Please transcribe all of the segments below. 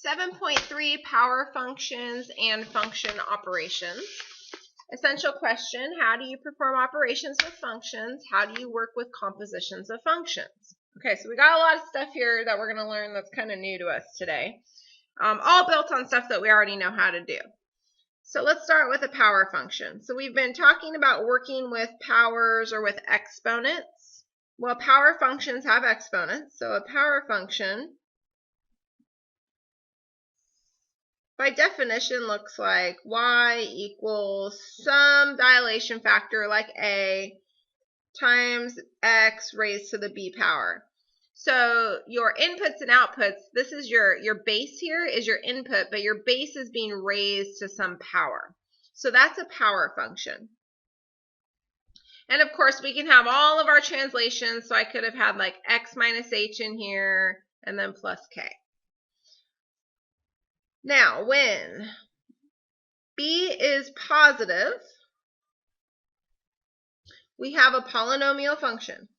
7.3 Power functions and function operations. Essential question, how do you perform operations with functions? How do you work with compositions of functions? Okay, so we got a lot of stuff here that we're going to learn that's kind of new to us today. All built on stuff that we already know how to do. So let's start with a power function. So we've been talking about working with powers or with exponents. Well, power functions have exponents. So a power function, by definition, looks like y equals some dilation factor like a times x raised to the b power. So your inputs and outputs, this is your base here is your input, but your base is being raised to some power. So that's a power function. And of course, we can have all of our translations. So I could have had like x minus h in here and then plus k. Now, when b is positive, we have a polynomial function,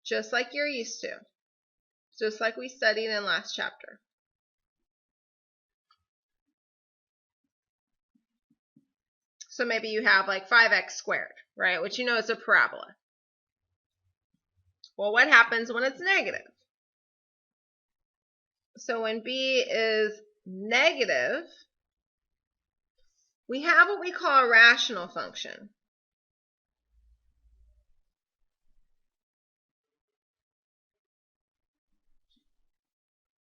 just like you're used to, just like we studied in last chapter. So maybe you have like 5x squared, right, which you know is a parabola. Well, what happens when it's negative? So when b is negative, we have what we call a rational function.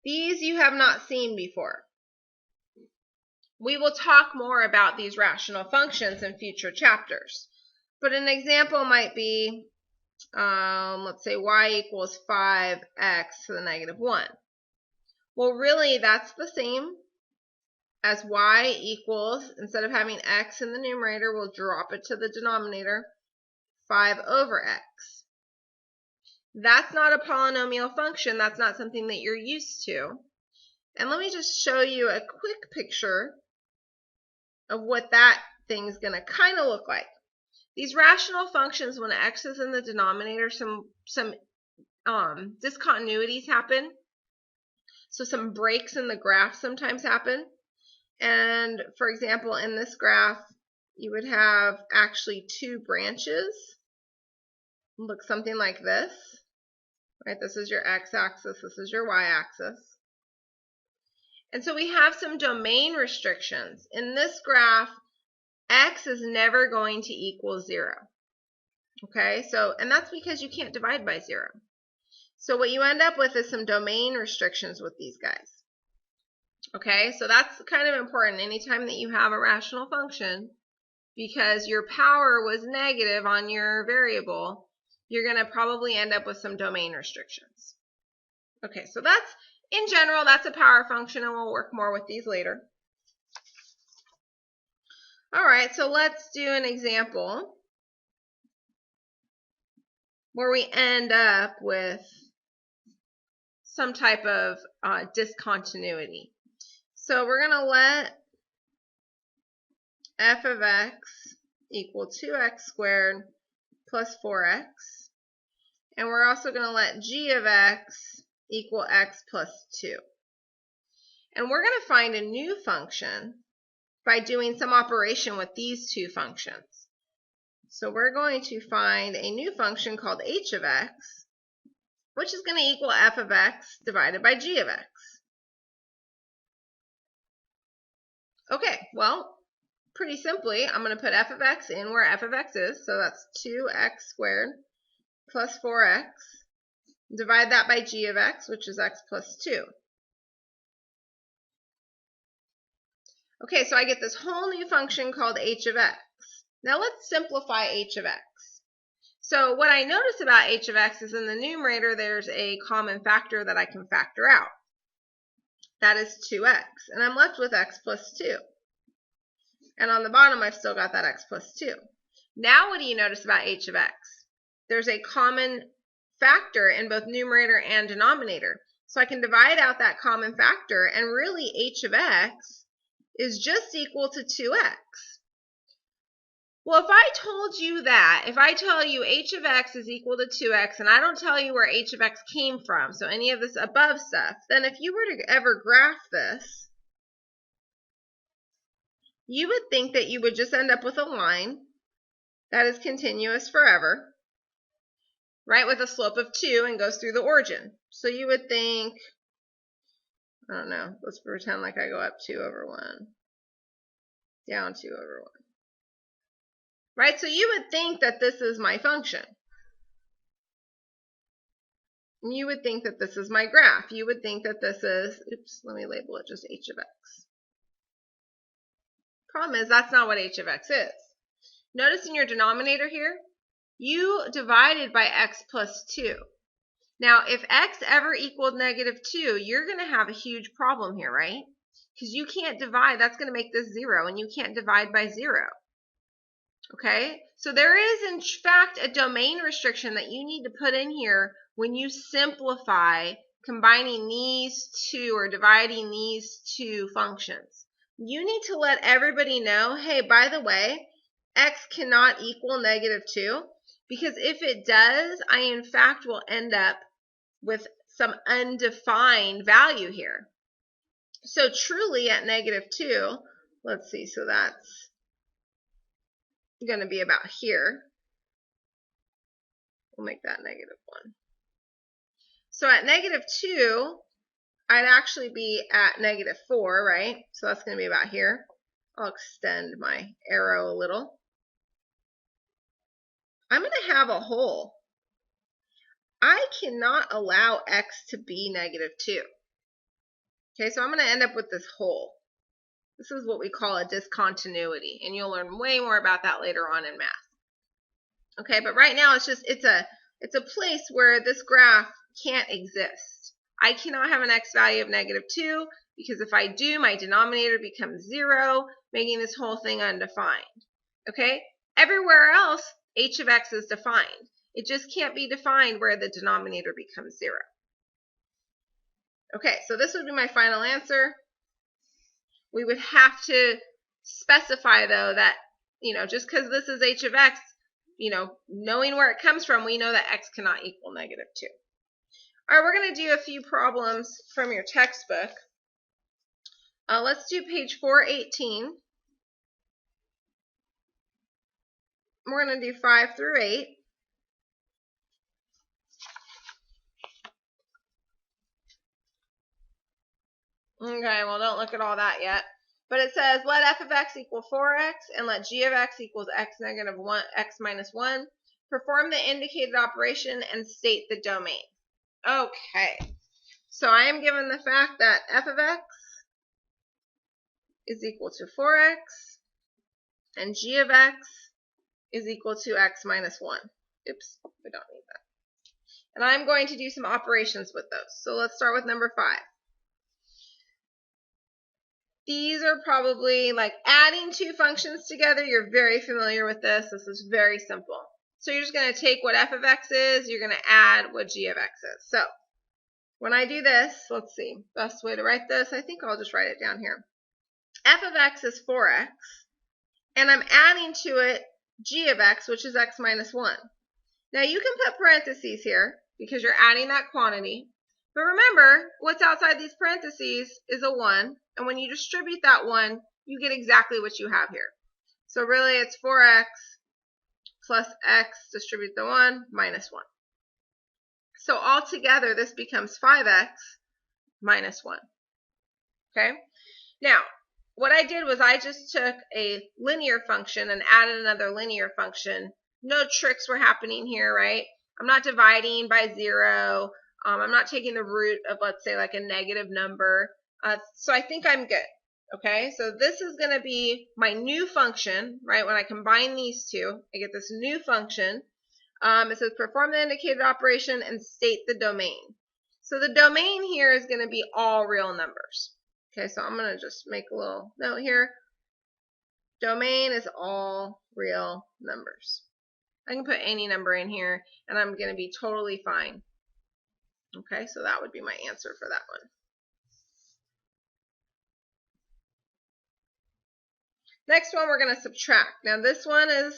These you have not seen before. We will talk more about these rational functions in future chapters. But an example might be, let's say y equals 5x to the negative 1. Well, really, that's the same as y equals, instead of having x in the numerator, we'll drop it to the denominator, 5 over x. That's not a polynomial function. That's not something that you're used to. And let me just show you a quick picture of what that thing's going to kind of look like. These rational functions, when x is in the denominator, some discontinuities happen. So some breaks in the graph sometimes happen. And for example, in this graph, you would have actually two branches. Look something like this. Right? This is your x-axis, this is your y-axis. And so we have some domain restrictions. In this graph, x is never going to equal 0. Okay, and that's because you can't divide by 0. So what you end up with is some domain restrictions with these guys. Okay, so that's kind of important anytime that you have a rational function, because your power was negative on your variable, you're going to probably end up with some domain restrictions. Okay, so that's, in general, that's a power function, and we'll work more with these later. All right, so let's do an example where we end up with some type of discontinuity. So we're going to let f of x equal 2x squared plus 4x. And we're also going to let g of x equal x plus 2. And we're going to find a new function by doing some operation with these two functions. So we're going to find a new function called h of x, which is going to equal f of x divided by g of x. Okay, well, pretty simply, I'm going to put f of x in where f of x is, so that's 2x squared plus 4x. Divide that by g of x, which is x plus 2. Okay, so I get this whole new function called h of x. Now let's simplify h of x. So what I notice about h of x is in the numerator there's a common factor that I can factor out. That is 2x, and I'm left with x plus 2. And on the bottom, I've still got that x plus 2. Now what do you notice about h of x? There's a common factor in both numerator and denominator. So I can divide out that common factor, and really h of x is just equal to 2x. Well, if I told you that, if I tell you h of x is equal to 2x, and I don't tell you where h of x came from, so any of this above stuff, then if you were to ever graph this, you would think that you would just end up with a line that is continuous forever, right, with a slope of 2 and goes through the origin. So you would think, I don't know, let's pretend like I go up 2 over 1, down 2 over 1. Right, so you would think that this is my function. You would think that this is my graph. You would think that this is, oops, let me label it just h of x. Problem is, that's not what h of x is. Notice in your denominator here, you divided by x plus 2. Now, if x ever equaled negative 2, you're going to have a huge problem here, right? Because you can't divide. That's going to make this 0, and you can't divide by 0. Okay? So there is, in fact, a domain restriction that you need to put in here when you simplify combining these two or dividing these two functions. You need to let everybody know, hey, by the way, x cannot equal negative 2, because if it does, I, in fact, will end up with some undefined value here. So truly at negative 2, let's see, so that's going to be about here. We'll make that negative 1. So at negative 2, I'd actually be at negative 4, right? So that's going to be about here. I'll extend my arrow a little. I'm going to have a hole. I cannot allow x to be negative 2. Okay, so I'm going to end up with this hole. This is what we call a discontinuity, and you'll learn way more about that later on in math. Okay, but right now it's a place where this graph can't exist. I cannot have an x value of negative 2, because if I do, my denominator becomes 0, making this whole thing undefined. Okay, everywhere else, h of x is defined. It just can't be defined where the denominator becomes 0. Okay, so this would be my final answer. We would have to specify, though, that, just because this is h of x, knowing where it comes from, we know that x cannot equal negative 2. All right, we're going to do a few problems from your textbook. Let's do page 418. We're going to do 5 through 8. Okay, well, don't look at all that yet. But it says, let f of x equal 4x and let g of x equals x negative 1, x minus 1. Perform the indicated operation and state the domain. Okay, so I am given the fact that f of x is equal to 4x and g of x is equal to x minus 1. Oops, we don't need that. And I'm going to do some operations with those. So let's start with number 5. These are probably like adding two functions together. You're very familiar with this. This is very simple. So you're just going to take what f of x is, you're going to add what g of x is. So when I do this, let's see, best way to write this, I think I'll just write it down here. F of x is 4x, and I'm adding to it g of x, which is x minus 1. Now you can put parentheses here because you're adding that quantity. But remember, what's outside these parentheses is a 1, and when you distribute that 1, you get exactly what you have here. So really it's 4x plus x, distribute the 1, minus 1. So altogether this becomes 5x minus 1. Okay? Now, what I did was I just took a linear function and added another linear function. No tricks were happening here, right? I'm not dividing by 0. I'm not taking the root of, let's say, like a negative number. So I think I'm good. Okay, so this is going to be my new function, right? When I combine these two, I get this new function. It says perform the indicated operation and state the domain. So the domain here is going to be all real numbers. Okay, so I'm going to just make a little note here. Domain is all real numbers. I can put any number in here, and I'm going to be totally fine. Okay, so that would be my answer for that one. Next one, we're going to subtract. Now this one is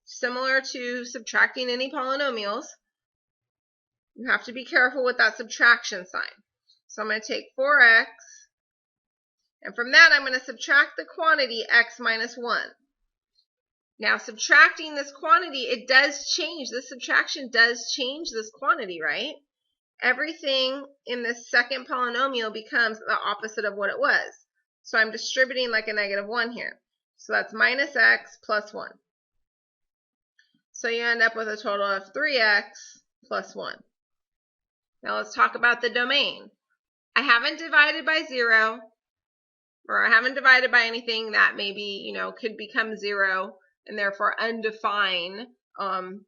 similar to subtracting any polynomials. You have to be careful with that subtraction sign. So I'm going to take 4x, and from that I'm going to subtract the quantity x minus 1. Now subtracting this quantity, it does change. This subtraction does change this quantity, right? Everything in this second polynomial becomes the opposite of what it was. So I'm distributing like a negative 1 here. So that's minus x plus 1. So you end up with a total of 3x plus 1. Now let's talk about the domain. I haven't divided by 0, or I haven't divided by anything that maybe, could become 0 and therefore undefine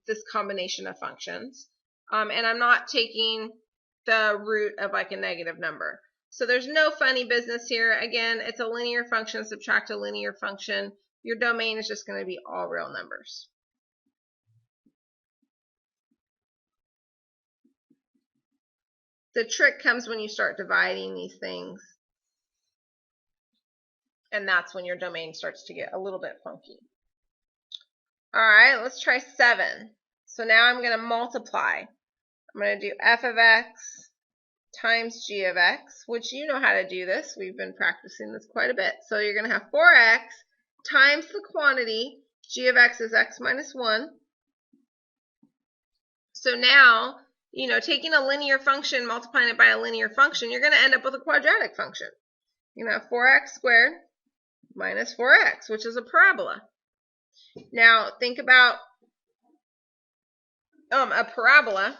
this combination of functions. And I'm not taking the root of like a negative number. So there's no funny business here. Again, it's a linear function. Subtract a linear function. Your domain is just going to be all real numbers. The trick comes when you start dividing these things. And that's when your domain starts to get a little bit funky. All right, let's try 7. So now I'm going to multiply. I'm going to do f of x times g of x, which you know how to do this. We've been practicing this quite a bit. So you're going to have 4x times the quantity. G of x is x minus 1. So now, taking a linear function, multiplying it by a linear function, you're going to end up with a quadratic function. You're going to have 4x squared minus 4x, which is a parabola. Now, think about a parabola.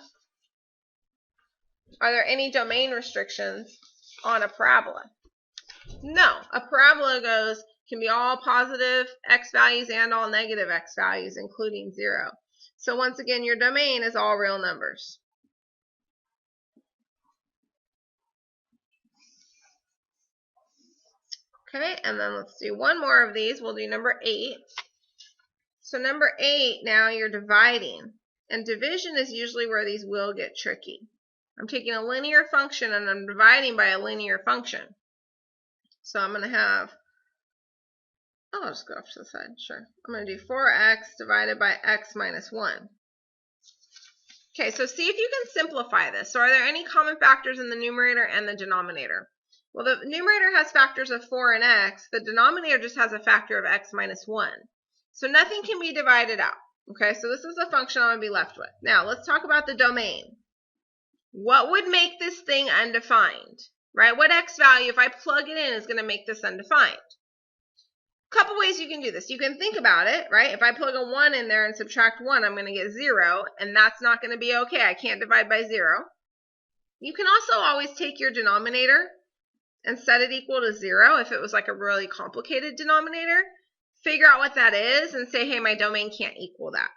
Are there any domain restrictions on a parabola? No. A parabola can be all positive x values and all negative x values, including 0. So once again, your domain is all real numbers. Okay, and then let's do one more of these. We'll do number 8. So number 8, now you're dividing. And division is usually where these will get tricky. I'm taking a linear function and I'm dividing by a linear function. So I'm going to have, I'll just go off to the side, sure. I'm going to do 4x divided by x minus 1. Okay, so see if you can simplify this. So are there any common factors in the numerator and the denominator? Well, the numerator has factors of 4 and x. The denominator just has a factor of x minus 1. So nothing can be divided out. Okay, so this is the function I'm going to be left with. Now, let's talk about the domain. What would make this thing undefined? Right? What x value, if I plug it in, is going to make this undefined? A couple ways you can do this. You can think about it, right? If I plug a 1 in there and subtract 1, I'm going to get 0, and that's not going to be okay. I can't divide by 0. You can also always take your denominator and set it equal to 0 if it was like a really complicated denominator. Figure out what that is and say, hey, my domain can't equal that.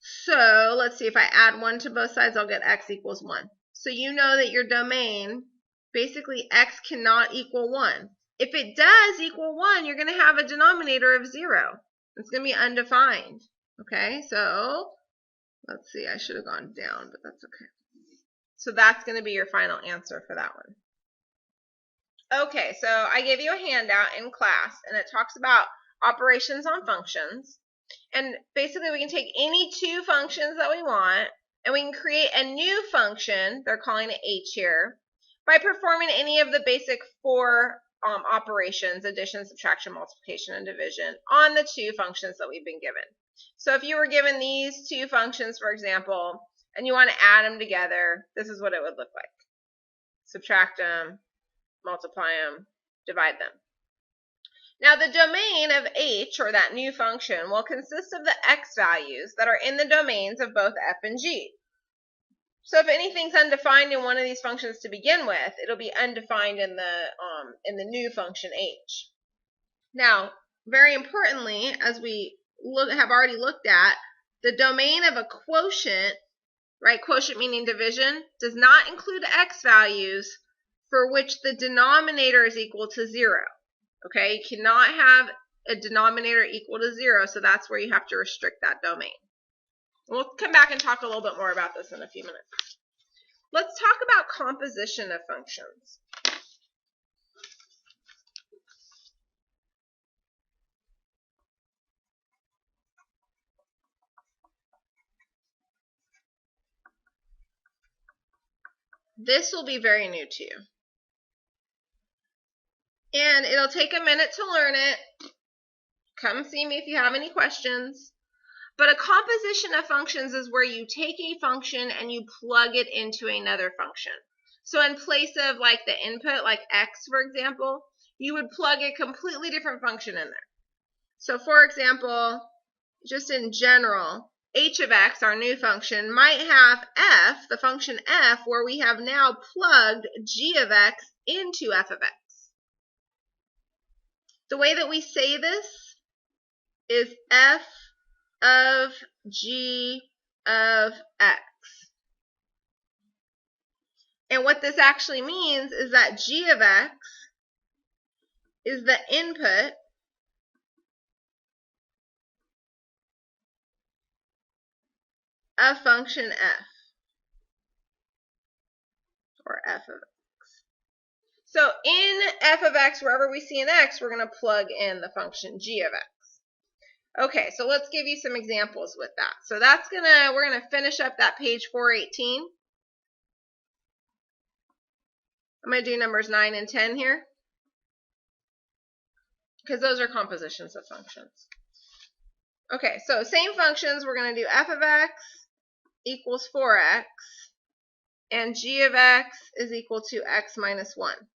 So let's see, if I add 1 to both sides, I'll get x equals 1. So you know that your domain, basically x cannot equal 1. If it does equal 1, you're going to have a denominator of 0. It's going to be undefined. Okay, so let's see, I should have gone down, but that's okay. So that's going to be your final answer for that one. Okay, so I gave you a handout in class, and it talks about operations on functions. And basically, we can take any two functions that we want, and we can create a new function, they're calling it h here, by performing any of the basic 4 operations, addition, subtraction, multiplication, and division, on the two functions that we've been given. So if you were given these two functions, for example, and you want to add them together, this is what it would look like. Subtract them, multiply them, divide them. Now the domain of h, or that new function, will consist of the x values that are in the domains of both f and g. So if anything's undefined in one of these functions to begin with, it'll be undefined in the new function h. Now, very importantly, as we have already looked at, the domain of a quotient, right, quotient meaning division, does not include x values for which the denominator is equal to 0. Okay, you cannot have a denominator equal to 0, so that's where you have to restrict that domain. We'll come back and talk a little bit more about this in a few minutes. Let's talk about composition of functions. This will be very new to you. And it'll take a minute to learn it. Come see me if you have any questions. But a composition of functions is where you take a function and you plug it into another function. So in place of like the input, like x, for example, you would plug a completely different function in there. So for example, just in general, h of x, our new function, might have f, the function f, where we have now plugged g of x into f of x. The way that we say this is f of g of x. And what this actually means is that g of x is the input of function f, or f of x. So in f of x, wherever we see an x, we're going to plug in the function g of x. Okay, so let's give you some examples with that. So we're gonna finish up that page 418. I'm gonna do numbers 9 and 10 here, because those are compositions of functions. Okay, so same functions, we're gonna do f of x equals 4x, and g of x is equal to x minus 1.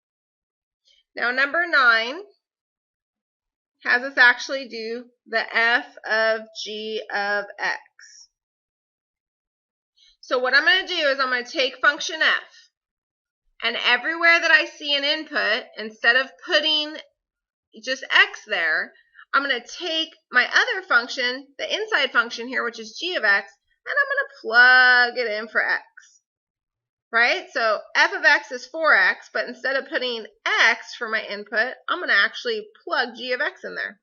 Now number 9 has us actually do the f of g of x. So what I'm going to do is I'm going to take function f, and everywhere that I see an input, instead of putting just x there, I'm going to take my other function, the inside function here, which is g of x, and I'm going to plug it in for x. Right? So f of x is 4x, but instead of putting x for my input, I'm going to actually plug g of x in there.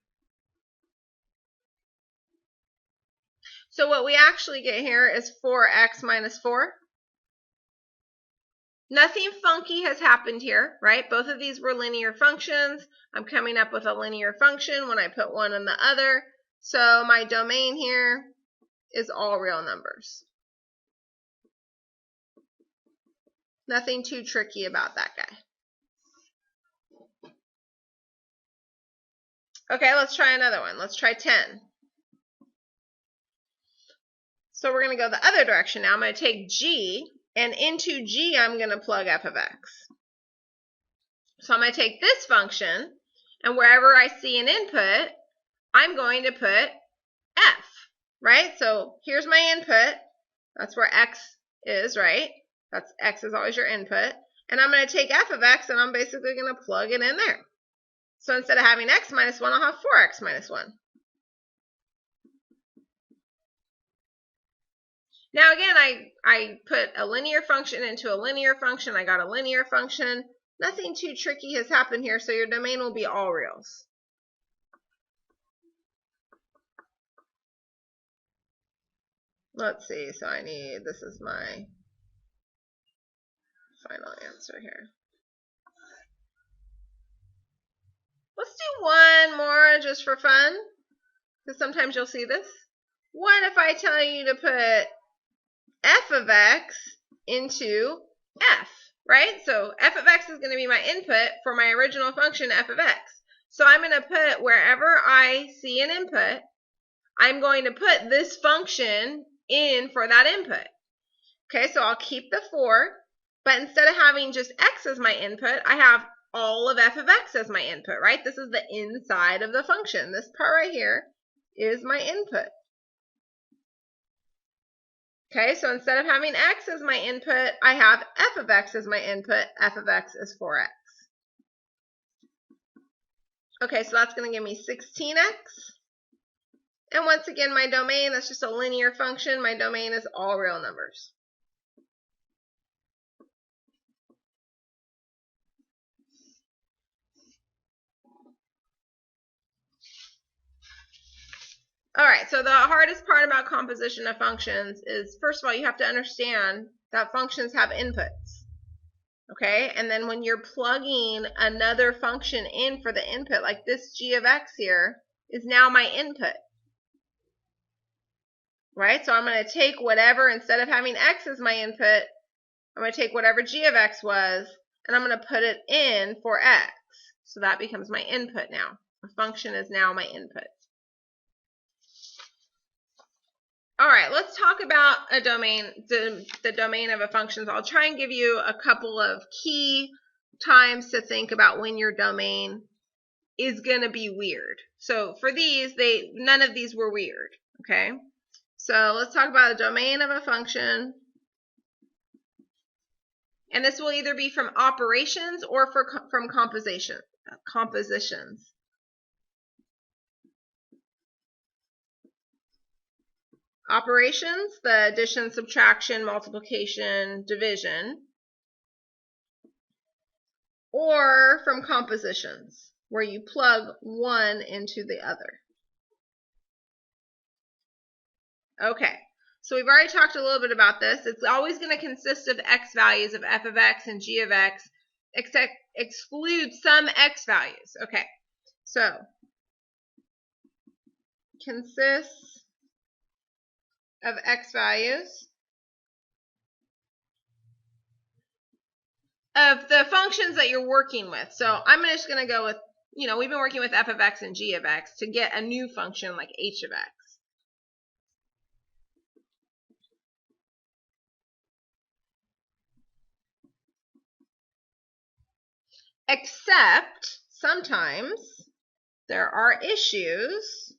So what we actually get here is 4x minus 4. Nothing funky has happened here, right? Both of these were linear functions. I'm coming up with a linear function when I put one in the other. So my domain here is all real numbers. Nothing too tricky about that guy. Okay, let's try another one. Let's try 10. So we're going to go the other direction now. I'm going to take g, and into g I'm going to plug f of x. So I'm going to take this function, and wherever I see an input, I'm going to put f, right? So here's my input. That's where x is, right? That's x is always your input. And I'm going to take f of x, and I'm basically going to plug it in there. So instead of having x minus 1, I'll have 4x minus 1. Now again, I put a linear function into a linear function. I got a linear function. Nothing too tricky has happened here, so your domain will be all reals. Let's see, so this is my final answer here. Let's do one more just for fun, because sometimes you'll see this. What if I tell you to put f of x into f, right? So f of x is going to be my input for my original function f of x. So I'm going to put, wherever I see an input, I'm going to put this function in for that input. Okay, so I'll keep the 4, but instead of having just x as my input, I have all of f of x as my input, right? This is the inside of the function. This part right here is my input. Okay, so instead of having x as my input, I have f of x as my input. F of x is 4x. Okay, so that's going to give me 16x. And once again, my domain, that's just a linear function. My domain is all real numbers. All right, so the hardest part about composition of functions is, first of all, you have to understand that functions have inputs. Okay, and then when you're plugging another function in for the input, like this g of x here is now my input. Right, so I'm going to take whatever, instead of having x as my input, I'm going to take whatever g of x was, and I'm going to put it in for x. So that becomes my input now. The function is now my input. All right, let's talk about a domain, the domain of a function. So I'll try and give you a couple of key times to think about when your domain is going to be weird. So for these, none of these were weird, okay? So let's talk about a domain of a function. And this will either be from operations or from compositions. Operations, the addition, subtraction, multiplication, division. Or from compositions, where you plug one into the other. Okay, so we've already talked a little bit about this. It's always going to consist of x values of f of x and g of x, except exclude some x values. Okay, so consists of x values of the functions that you're working with. So I'm just going to go with, we've been working with f of x and g of x to get a new function like h of x. Except sometimes there are issues.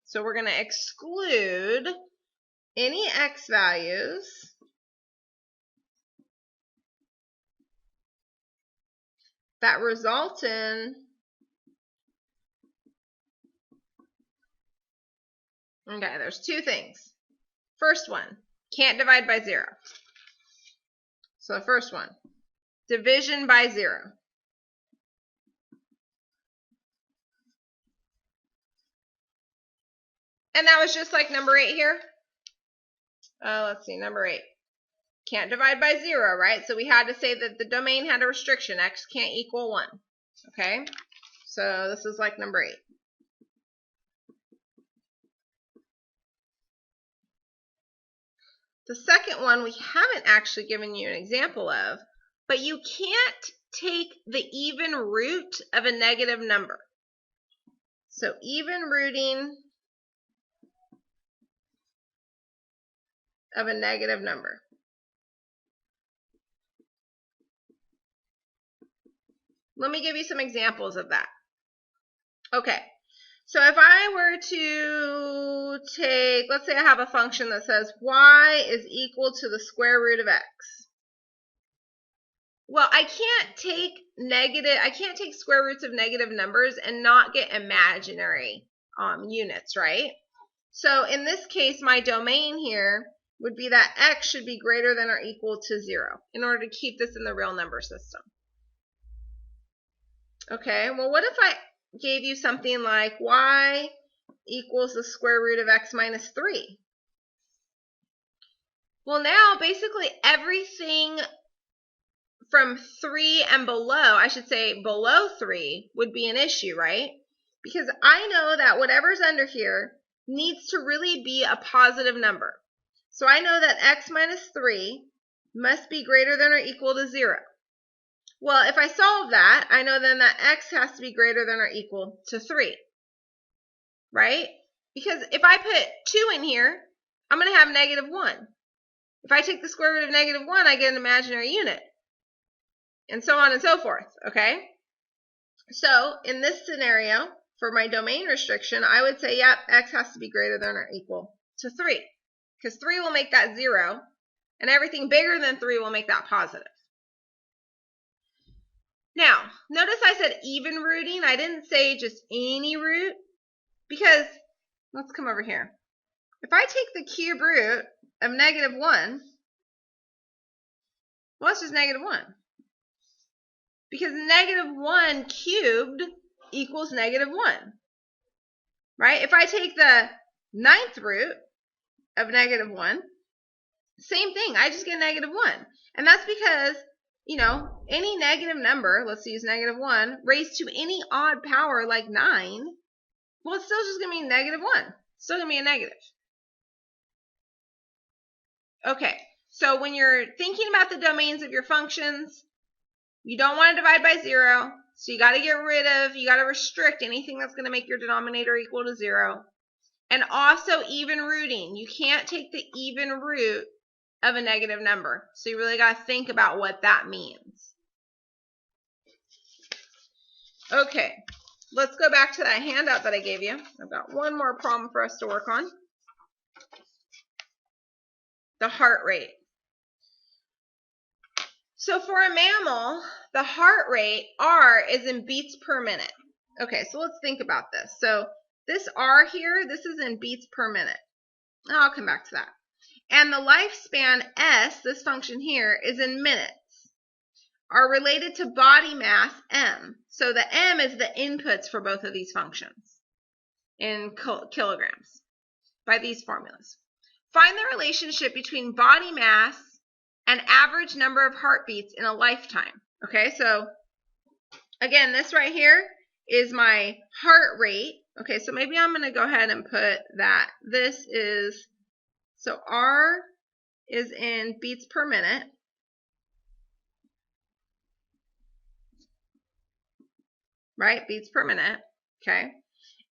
So we're going to exclude any x values that result in there's two things. First one, can't divide by 0. So the first one, division by 0. And that was just like number 8 here. Let's see, number 8. Can't divide by 0, right? So we had to say that the domain had a restriction. X can't equal 1. Okay? So this is like number 8. The second one we haven't actually given you an example of, but you can't take the even root of a negative number. So even rooting of a negative number. Let me give you some examples of that. Okay, so if I were to take, let's say I have a function that says y is equal to the square root of x. Well, I can't take square roots of negative numbers and not get imaginary units, right? So in this case, my domain here would be that x should be greater than or equal to 0 in order to keep this in the real number system. Okay, well, what if I gave you something like y equals the square root of x minus 3? Well, now basically everything from 3 and below, I should say below 3, would be an issue, right? Because I know that whatever's under here needs to really be a positive number. So I know that x minus 3 must be greater than or equal to 0. Well, if I solve that, I know then that x has to be greater than or equal to 3, right? Because if I put 2 in here, I'm going to have negative 1. If I take the square root of negative 1, I get an imaginary unit, and so on and so forth, okay? So in this scenario, for my domain restriction, I would say, yep, x has to be greater than or equal to 3, because 3 will make that 0, and everything bigger than 3 will make that positive. Now, notice I said even rooting. I didn't say just any root, because, let's come over here. If I take the cube root of negative 1, well, it's just negative 1. Because negative 1 cubed equals negative 1, right? If I take the 9th root of negative 1, same thing. I just get negative 1. And that's because, any negative number, let's use negative 1, raised to any odd power like 9, well, it's still just going to be negative 1. It's still going to be a negative. Okay, so when you're thinking about the domains of your functions, you don't want to divide by 0, so you got to restrict anything that's going to make your denominator equal to 0. And also even rooting. You can't take the even root of a negative number. So you really got to think about what that means. Okay, let's go back to that handout that I gave you. I've got one more problem for us to work on. The heart rate. So for a mammal, the heart rate, R, is in beats per minute. Okay, so let's think about this. So this R here, this is in beats per minute. I'll come back to that. And the lifespan, S, this function here, is in minutes, are related to body mass, M. So the M is the inputs for both of these functions in kilograms by these formulas. Find the relationship between body mass and average number of heartbeats in a lifetime. Okay, so again, this right here is my heart rate. Okay, so maybe I'm going to go ahead and put that. This is, so R is in beats per minute. Right, beats per minute. Okay,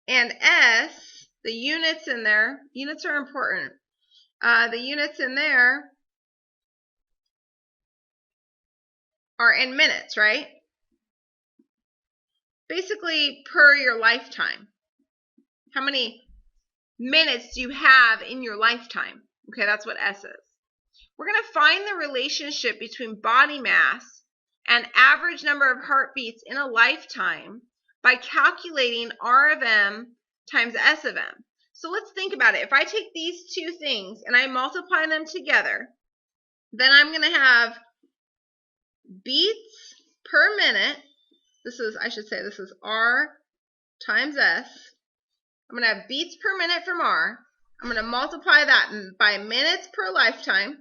and S, the units in there, units are important. The units in there are in minutes, right? Basically per your lifetime. How many minutes do you have in your lifetime? Okay, that's what S is. We're going to find the relationship between body mass and average number of heartbeats in a lifetime by calculating R of M times S of M. So let's think about it. If I take these two things and I multiply them together, then I'm going to have beats per minute. This is, I should say, this is R times S. I'm going to have beats per minute from R. I'm going to multiply that by minutes per lifetime.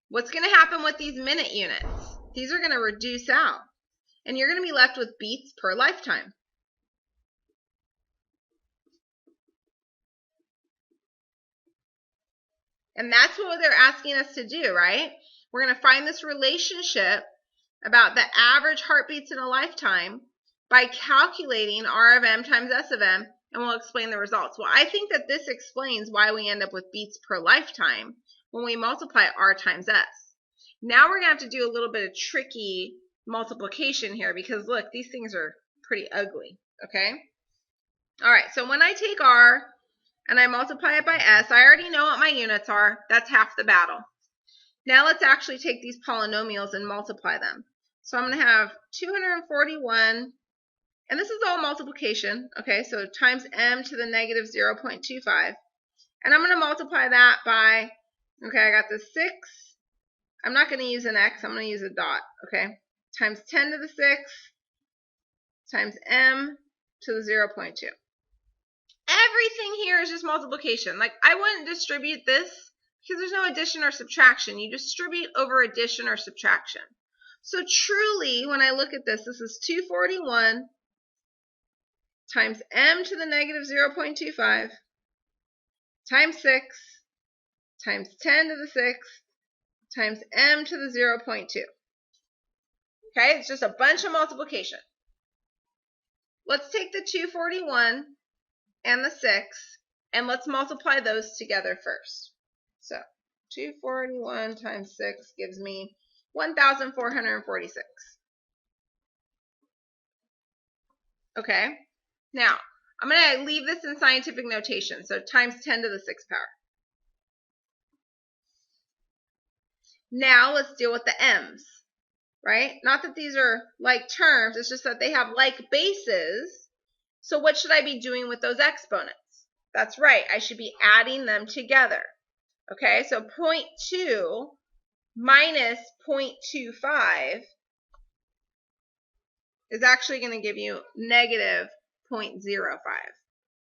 What's going to happen with these minute units? These are going to reduce out. And you're going to be left with beats per lifetime. And that's what they're asking us to do, right? We're going to find this relationship about the average heartbeats in a lifetime by calculating R of M times S of M, and we'll explain the results. Well, I think that this explains why we end up with beats per lifetime when we multiply R times S. Now we're going to have to do a little bit of tricky multiplication here because, look, these things are pretty ugly, okay? All right, so when I take R and I multiply it by S, I already know what my units are. That's half the battle. Now let's actually take these polynomials and multiply them. So I'm going to have 241, and this is all multiplication, okay, so times m to the negative 0.25. And I'm going to multiply that by, okay, I got the 6. I'm not going to use an x, I'm going to use a dot, okay, times 10 to the 6 times m to the 0.2. Everything here is just multiplication. Like, I wouldn't distribute this because there's no addition or subtraction. You distribute over addition or subtraction. So truly, when I look at this, this is 241 times m to the negative 0.25 times 6 times 10 to the 6 times m to the 0.2. Okay, it's just a bunch of multiplication. Let's take the 241 and the 6, and let's multiply those together first. So 241 times 6 gives me 1,446. Okay, now I'm going to leave this in scientific notation, so times 10 to the 6th power. Now let's deal with the m's, right? Not that these are like terms, it's just that they have like bases. So what should I be doing with those exponents? That's right, I should be adding them together. Okay, so 0.2 minus 0.25 is actually going to give you negative 0.05.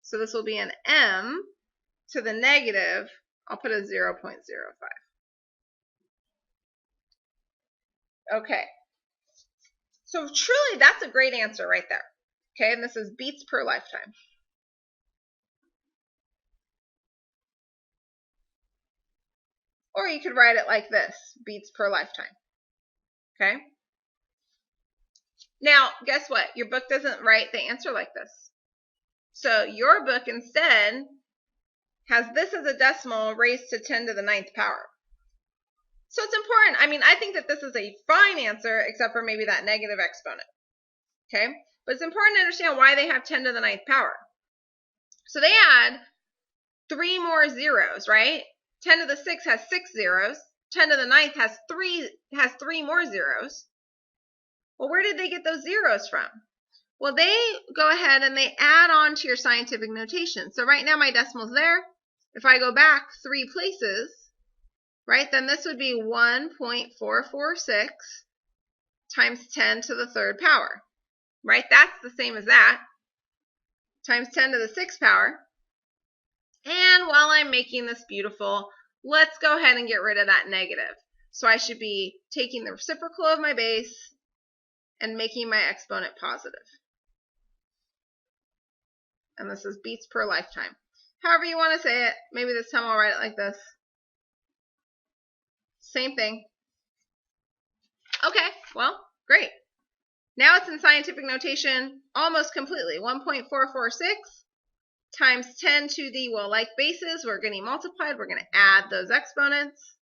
So this will be an m to the negative, I'll put a 0.05. Okay, so truly that's a great answer right there. Okay, and this is beats per lifetime. Or you could write it like this, beats per lifetime. Okay? Now, guess what? Your book doesn't write the answer like this. So your book instead has this as a decimal raised to 10 to the 9th power. So it's important. I mean, I think that this is a fine answer, except for maybe that negative exponent. Okay? But it's important to understand why they have 10 to the 9th power. So they add 3 more zeros, right? 10 to the 6 has 6 zeros. 10 to the 9th has 3 more zeros. Well, where did they get those zeros from? Well, they go ahead and they add on to your scientific notation. So right now my decimal's there. If I go back 3 places, right, then this would be 1.446 times 10 to the 3rd power, right? That's the same as that, times 10 to the 6th power. And while I'm making this beautiful, let's go ahead and get rid of that negative. So I should be taking the reciprocal of my base and making my exponent positive. And this is beats per lifetime. However you want to say it. Maybe this time I'll write it like this. Same thing. Okay, well, great. Now it's in scientific notation almost completely. 1.446 times 10 to the, well, like bases, we're getting multiplied. We're going to add those exponents.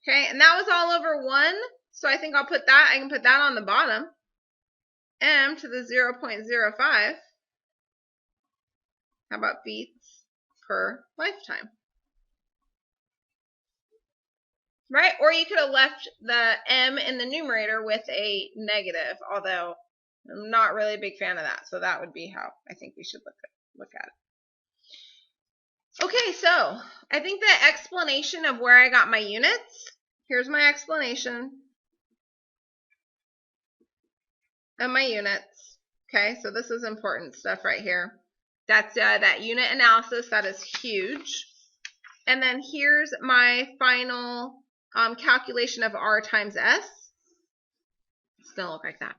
Okay, and that was all over 1. So I think I'll put that, I can put that on the bottom. M to the 0.05. How about beats per lifetime? Right? Or you could have left the M in the numerator with a negative, although I'm not really a big fan of that. So that would be how I think we should look at it. Okay, so I think the explanation of where I got my units, here's my explanation of my units. Okay, so this is important stuff right here. That's that unit analysis. That is huge. And then here's my final calculation of R times S. It's going to look like that.